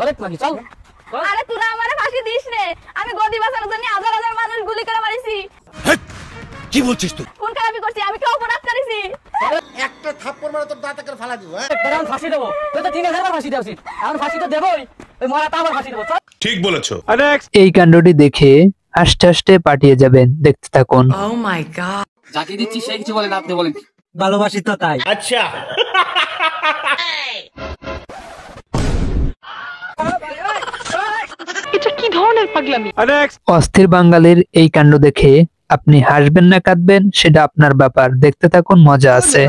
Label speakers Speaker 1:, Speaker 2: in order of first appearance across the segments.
Speaker 1: চল নাকি চল।
Speaker 2: আরে তোরা আমারে ফাঁসি দিস রে, আমি গদি বাঁচানোর জন্য হাজার হাজার মানুষ গুলি করে মারিছি।
Speaker 3: কি বলছিস তুই?
Speaker 2: কোন খারাপি করছি? আমি কি অপরাধ করেছি?
Speaker 3: একটা থাপ্পড় মারে তোর দাঁত করে ফালা দিব।
Speaker 1: এখন ফাঁসি দেবো, তুই তো 3000 বার ফাঁসি দেওয়া উচিত। এখন ফাঁসি তো দেবই, ওই মরাটা আবার ফাঁসি দেবো।
Speaker 4: ঠিক বলেছো।
Speaker 5: এই কাণ্ডটি দেখে আস্তে আস্তে পাঠিয়ে যাবেন, দেখতে থাকুন।
Speaker 6: Oh my god.
Speaker 1: যাকে দিচ্ছি সে কিছু বলেন, আপনি বলেন ভালোবাসি তো তাই।
Speaker 3: আচ্ছা
Speaker 6: এটা কি ধরনের পাগলামি?
Speaker 5: অস্থির বাঙালির এই কাণ্ড দেখে আপনি হাসবেন না কাঁদবেন সেটা আপনার ব্যাপার, দেখতে থাকুন, মজা আছে।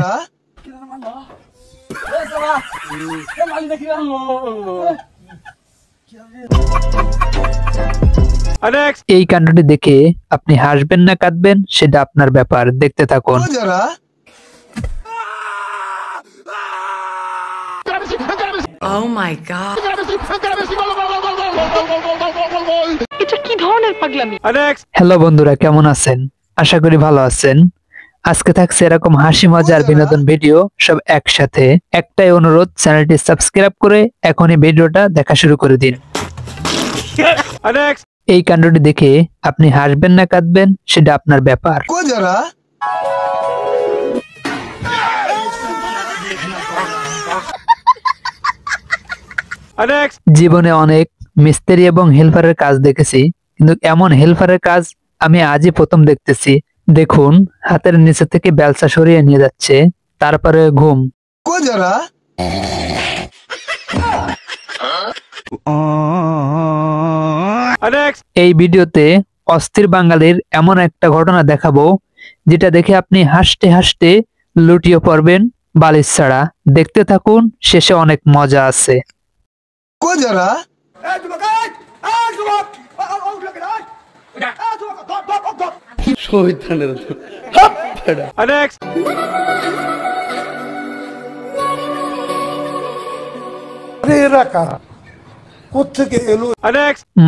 Speaker 5: এই কাণ্ডটি দেখে আপনি হাসবেন না কাঁদবেন সেটা আপনার ব্যাপার, দেখতে থাকুন।
Speaker 6: Oh my god. এটা কি ধরনের পাগলামি?
Speaker 5: হ্যালো বন্ধুরা, কেমন আছেন? আশা করি ভালো আছেন। আজকে থাকছে এরকম হাসি মজার বিনোদন ভিডিও সব একসাথে। একটাই অনুরোধ, চ্যানেলটি সাবস্ক্রাইব করে এখনই ভিডিওটা দেখা শুরু করে দিন। এই কাণ্ডটি দেখে আপনি হাসবেন না কাঁদবেন সেটা আপনার ব্যাপার। জীবনে অনেক মিস্ত্রি এবং হেল্পারের কাজ দেখেছি, কিন্তু এমন হেল্পারের কাজ আমি আজই প্রথম দেখতেছি। দেখুন, হাতের নিচে থেকে বেলচা সরিয়ে নিয়ে যাচ্ছে, তারপরে ঘুম। এই ভিডিওতে অস্থির বাঙালির এমন একটা ঘটনা দেখাবো যেটা দেখে আপনি হাসতে হাসতে লুটিয়ে পড়বেন বালিশ ছাড়া। দেখতে থাকুন, শেষে অনেক মজা আছে।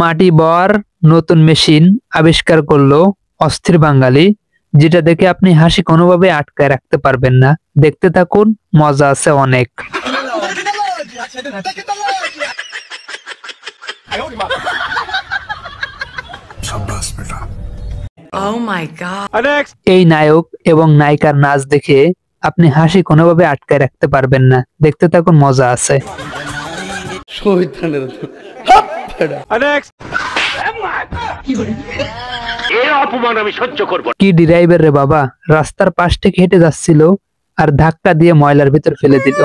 Speaker 5: মাটি বর নতুন মেশিন আবিষ্কার করলো অস্থির বাঙালি, যেটা দেখে আপনি হাসি কোনোভাবে আটকায় রাখতে পারবেন না। দেখতে থাকুন, মজা আছে অনেক।
Speaker 6: Oh my god.
Speaker 5: এই নায়ক এবং নায়িকার নাচ দেখে আপনি হাসি কোনোভাবে আটকায় রাখতে পারবেন না। দেখতে থাকুন, মজা আছে। কি ড্রাইভার রে বাবা, রাস্তার পাশ থেকে হেঁটে যাচ্ছিল আর ধাক্কা দিয়ে ময়লার ভিতর ফেলে দিল।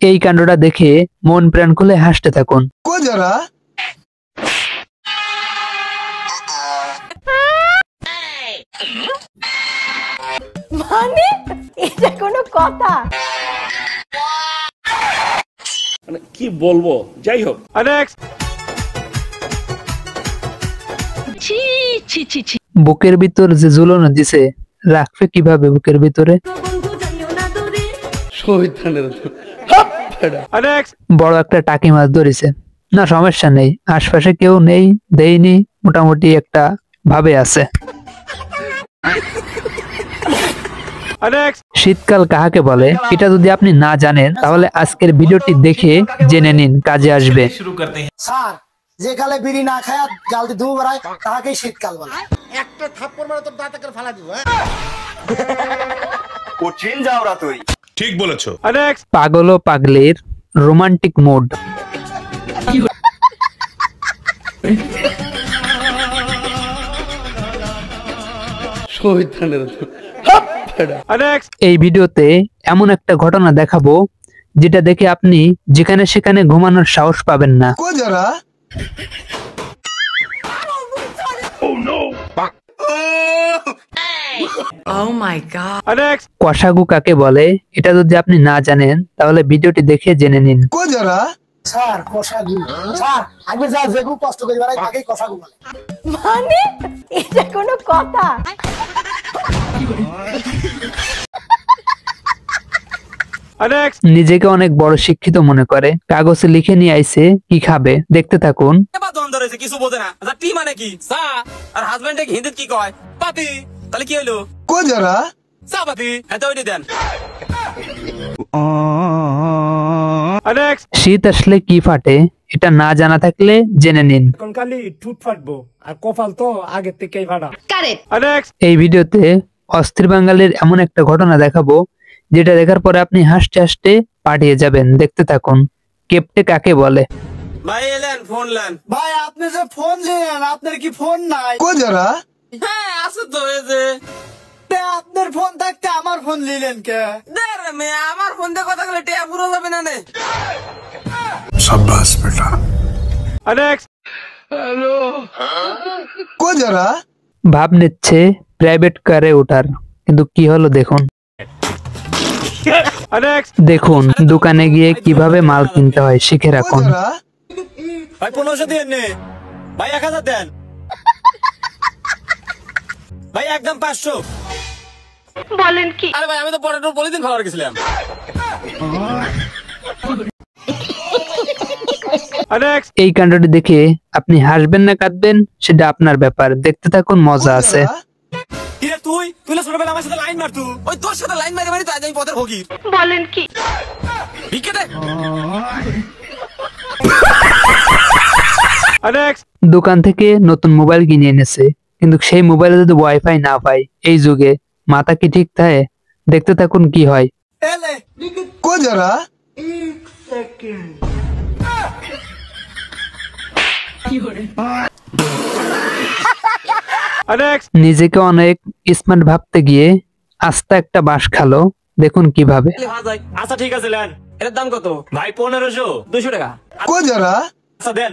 Speaker 5: এই কাণ্ডটা দেখে মন প্রাণ খুলে হাসতে থাকুন।
Speaker 2: মানে এটা কোনো কথা?
Speaker 3: কি বলবো, যাই হোক।
Speaker 5: বুকের ভিতর যে ঝুলনো দিছে, রাখবে কিভাবে বুকের ভিতরে? বড় একটা টাকি মাছ ধরেছে। না, সমস্যা নেই, আশপাশে কেউ নেই, দেয়নি, মোটামুটি একটা ভাবে আছে। শীতকাল কাহাকে বলে এটা যদি আপনি না জানেন তাহলে আজকের ভিডিওটি দেখে জেনে নিন, কাজে আসবে।
Speaker 7: স্যার, যে কালে বিড়ি না খায় জলদি ধুয়ে বেড়ায় তাহাকেই শীতকাল বলে।
Speaker 3: একটা থাপ্পড় মারে তোর দাঁত করে ফালা দিব।
Speaker 4: কোচিন যাওরা তুই। ঠিক বলেছো।
Speaker 5: পাগল ও পাগলের রোমান্টিক মুড। এই ভিডিওতে এমন একটা ঘটনা দেখাবো যেটা দেখে আপনি যেখানে সেখানে ঘুমানোর সাহস পাবেন না।
Speaker 6: Oh my god.
Speaker 5: কষাগু কাকে বলে এটা যদি আপনি না জানেন তাহলে ভিডিওটি দেখে জেনে নিন।
Speaker 7: স্যার, কষাগু। স্যার, আমি যা যেগু কষ্ট করে বেড়াই তাকেই কষাগু বলে।
Speaker 2: মানে এটা কোনো কথা?
Speaker 5: নিজেকে অনেক বড় শিক্ষিত মনে করে, কাগজে লিখে নিয়ে আইছে কি খাবে, দেখতে থাকুন।
Speaker 1: কিছু বোঝে না। টি মানে কি? চা। আর হাজবেন্ডে হিন্দিতে কি কয়? পাতি। তাহলে কি হইলো? চা পাতি। হ্যাঁ, তো ওইটা দেন।
Speaker 5: শীত আসলে কি ফাটে এটা না জানা থাকলে জেনে নিন।
Speaker 7: খালি ঠুট ফাটবো আর কপাল তো আগে থেকেই ফাটা।
Speaker 2: কারেক্ট।
Speaker 5: এই ভিডিওতে অস্থির বাঙালির এমন একটা ঘটনা দেখাবো যেটা দেখার পরে আপনি হাসতে হাসতে পাঠিয়ে যাবেন। দেখতে থাকুন। কেপটে কাকে বলে?
Speaker 7: ভাই আপনি যে ফোন নিলেন, আপনার কি ফোন নাই?
Speaker 3: কো যারা
Speaker 7: হ্যাঁ আছে তো, এই যে আপনার ফোন থাকতে আমার ফোন নিলেন কে? আমার ফোন দিয়ে কথা বলে টিয়া পুরো যাবে না নে।
Speaker 4: शाबाश बेटा।
Speaker 3: কো যারা
Speaker 5: ভাব নিচ্ছে প্রাইভেট কারে ওঠার, কিন্তু কি হলো দেখুন। দেখুন দোকানে গিয়ে কিভাবে মাল কিনতে হয় শিখে রাখুন।
Speaker 7: ভাই 1500 দেন নে, ভাই 1000 দেন, ভাই একদম 500।
Speaker 6: বলেন কি?
Speaker 7: আরে ভাই আমি তো পরে পলিথিন খাওয়ার গেছিলাম।
Speaker 5: এই কাণ্ডটি দেখে আপনি হাসবেন না কাঁদবেন সেটা আপনার ব্যাপার। দেখতে থাকুন, মজা আছে।
Speaker 7: কিরে তুই ছোটবেলা আমার সাথে লাইন মারতু, ওই তোর সাথে লাইন মারি মারি তো আজ আমি পথের ফকির।
Speaker 6: বলেন কি?
Speaker 7: ভিক্ষে দে।
Speaker 5: দোকান থেকে নতুন মোবাইল কিনে এনেছে, কিন্তু সেই মোবাইলে যদি ওয়াইফাই না পায় এই যুগে মাথা কি ঠিক থাকে? দেখতে থাকুন কি হয়।
Speaker 7: এলে
Speaker 3: কো যারা
Speaker 5: নিজেকে অনেক স্মার্ট ভাবতে গিয়ে আস্তে একটা বাঁশ খালো। দেখুন কিভাবে।
Speaker 7: আচ্ছা ঠিক আছে লেন, এর দাম কত? ভাই 1500। 200 টাকা।
Speaker 3: কো যারা
Speaker 7: আচ্ছা দেন।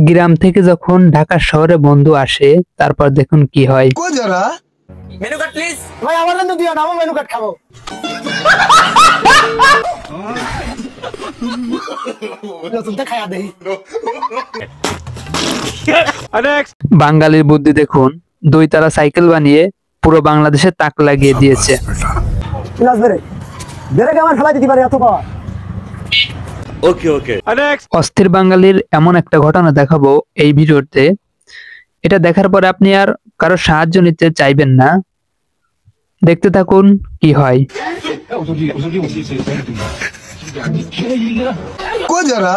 Speaker 5: গ্রাম থেকে যখন ঢাকা শহরে বন্ধু আসে তারপর দেখুন কি হয়।
Speaker 3: কো যারা
Speaker 7: মেনু কার্ড প্লিজ। ভাই আমার জন্য দিও না, আমি মেনু কার্ড খাবো। খায়া দেই।
Speaker 5: বাঙালির বুদ্ধি দেখুন, 2 তারা সাইকেল বানিয়ে পুরো বাংলাদেশে তাক লাগিয়ে দিয়েছে।
Speaker 3: ওকে ওকে
Speaker 5: অস্থির বাঙালির এমন একটা ঘটনা দেখাবো এই ভিডিওতে। এটা দেখার পরে আপনি আর কারো সাহায্য নিতে চাইবেন না। দেখতে থাকুন কি হয়।
Speaker 3: কো যারা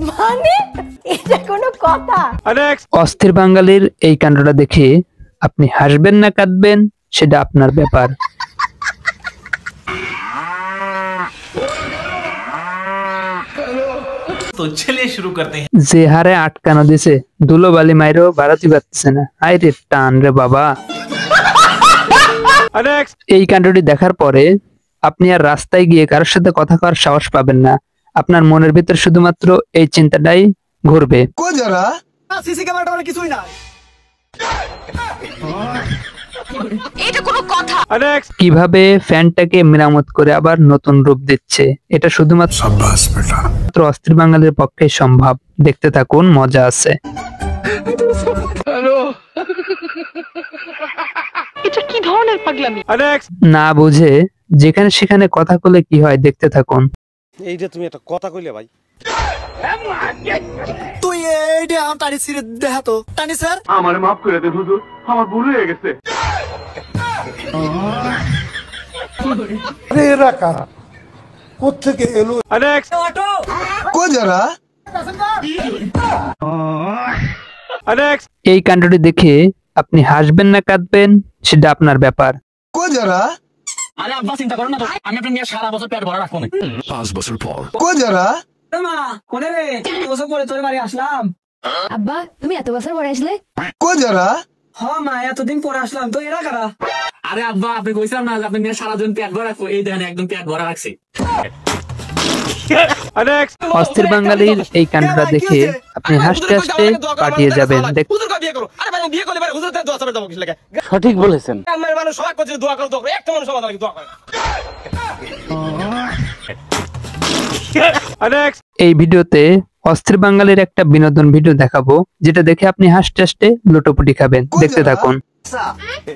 Speaker 2: মানে এটা কোনো কথা?
Speaker 5: অস্থির বাঙালির এই কাণ্ডটা দেখে আপনি হাসবেন না কাঁদবেন সেটা আপনার ব্যাপার।
Speaker 8: तो चलिए शुरू करते हैं।
Speaker 5: যে হারে আটকানো দিছে ধুলো বালি মাইরো বাড়াতে পারতেছে না। আই রে টান রে বাবা। এই কাণ্ডটি দেখার পরে আপনি আর রাস্তায় গিয়ে কারোর সাথে কথা কওয়ার সাহস পাবেন না। আপনার মনের ভিতর শুধুমাত্র এই চিন্তাটাই ঘুরবে।
Speaker 3: কো যারা
Speaker 7: সিসি ক্যামেরাটা মানে কিছুই না।
Speaker 6: এটা কোনো কথা?
Speaker 5: কিভাবে ফ্যানটাকে মেরামত করে আবার নতুন রূপ দিচ্ছে, এটা শুধুমাত্র
Speaker 4: शाबाश बेटा।
Speaker 5: অস্থির বাঙালির পক্ষে সম্ভব। দেখতে থাকুন, মজা আছে।
Speaker 6: এটা কি ধরনের পাগলামি?
Speaker 5: না বুঝে যেখানে সেখানে কথা বলে কি হয় দেখতে থাকুন।
Speaker 3: এইটা তুমি একটা কথা কইলে ভাই।
Speaker 7: তুই এইটা আমার টানি ছিঁড়ে দেখা তো। টানি স্যার
Speaker 4: আমারে মাফ করে দেন হুজুর, আমার ভুল হয়ে গেছে।
Speaker 3: এরা কারা কোত্থেকে এলো?
Speaker 7: অটো।
Speaker 3: কো যারা
Speaker 5: এই কাণ্ডটি দেখে আপনি হাসবেন না কাঁদবেন সেটা আপনার ব্যাপার।
Speaker 3: কো যারা
Speaker 1: আরে আব্বা চিন্তা করো না তো, আমি আপনার নিয়ে সারা বছর পেট ভরা রাখবো না।
Speaker 4: 5 বছর পর
Speaker 3: কো যারা
Speaker 7: মা কোনে রে? বছর পরে তোর বাড়ি আসলাম।
Speaker 2: আব্বা তুমি এত বছর পরে আসলে?
Speaker 3: কো যারা
Speaker 7: হ্যাঁ মা এতদিন পরে আসলাম, তো এরা কারা?
Speaker 1: আরে আব্বা আপনি কইছিলাম না যে আপনি নিয়ে সারা দিন পেট ভরা রাখবো, এই দেখেন একদম পেট ভরা রাখছি।
Speaker 5: অস্থির বাঙালির এই কাণ্ডটা দেখে আপনি হাসতে হাসতে পাঠিয়ে যাবেন।
Speaker 7: হুজুর কা বিয়ে করো। আরে ভাই বিয়ে করলে ভাই হুজুর দোয়া চাবে যাবো কিছু লাগে।
Speaker 1: সঠিক বলেছেন।
Speaker 7: আমার মানুষ সবাই করছে দোয়া করো, দোয়া করো। একটা মানুষ সবাই দোয়া করে।
Speaker 5: এই ভিডিওতে অস্থির বাঙালির একটা বিনোদন ভিডিও দেখাবো যেটা দেখে আপনি হাসতে হাসতে লোটোপুটি খাবেন। দেখতে থাকুন।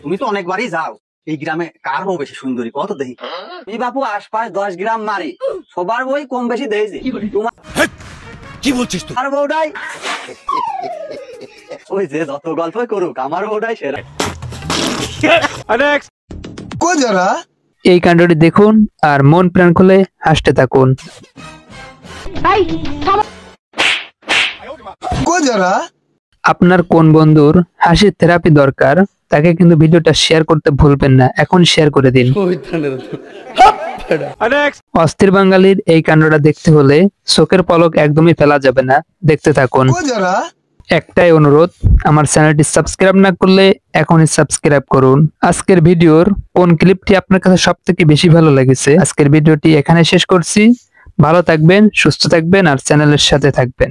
Speaker 9: তুমি তো অনেকবারই যাও এই গ্রামে, কার বউ বেশি সুন্দরী কত দেখি? এই বাপু আশপাশ 10 গ্রাম মারি, সবার বই কম বেশি দেখেছি, তোমার
Speaker 3: কি বলছিস তুই?
Speaker 9: আর বউটাই ওই যে যত গল্প করুক আমার ওটাই সেরা।
Speaker 3: को जरा
Speaker 5: এই কাণ্ডটি দেখুন আর মন প্রাণ খুলে হাসতে থাকুন।
Speaker 3: को जरा
Speaker 5: আপনার কোন বন্ধুর হাসির থেরাপি দরকার তাকে কিন্তু ভিডিওটা শেয়ার করতে ভুলবেন না, এখন শেয়ার করে দিন। অস্থির বাঙালির এই কাণ্ডটা দেখতে হলে চোখের পলক একদমই ফেলা যাবে না, দেখতে থাকুন।
Speaker 3: को जरा
Speaker 5: একটাই অনুরোধ, আমার চ্যানেলটি সাবস্ক্রাইব না করলে এখনই সাবস্ক্রাইব করুন। আজকের ভিডিওর কোন ক্লিপটি আপনার কাছে সবথেকে বেশি ভালো লেগেছে? আজকের ভিডিওটি এখানে শেষ করছি। ভালো থাকবেন, সুস্থ থাকবেন আর চ্যানেলের সাথে থাকবেন।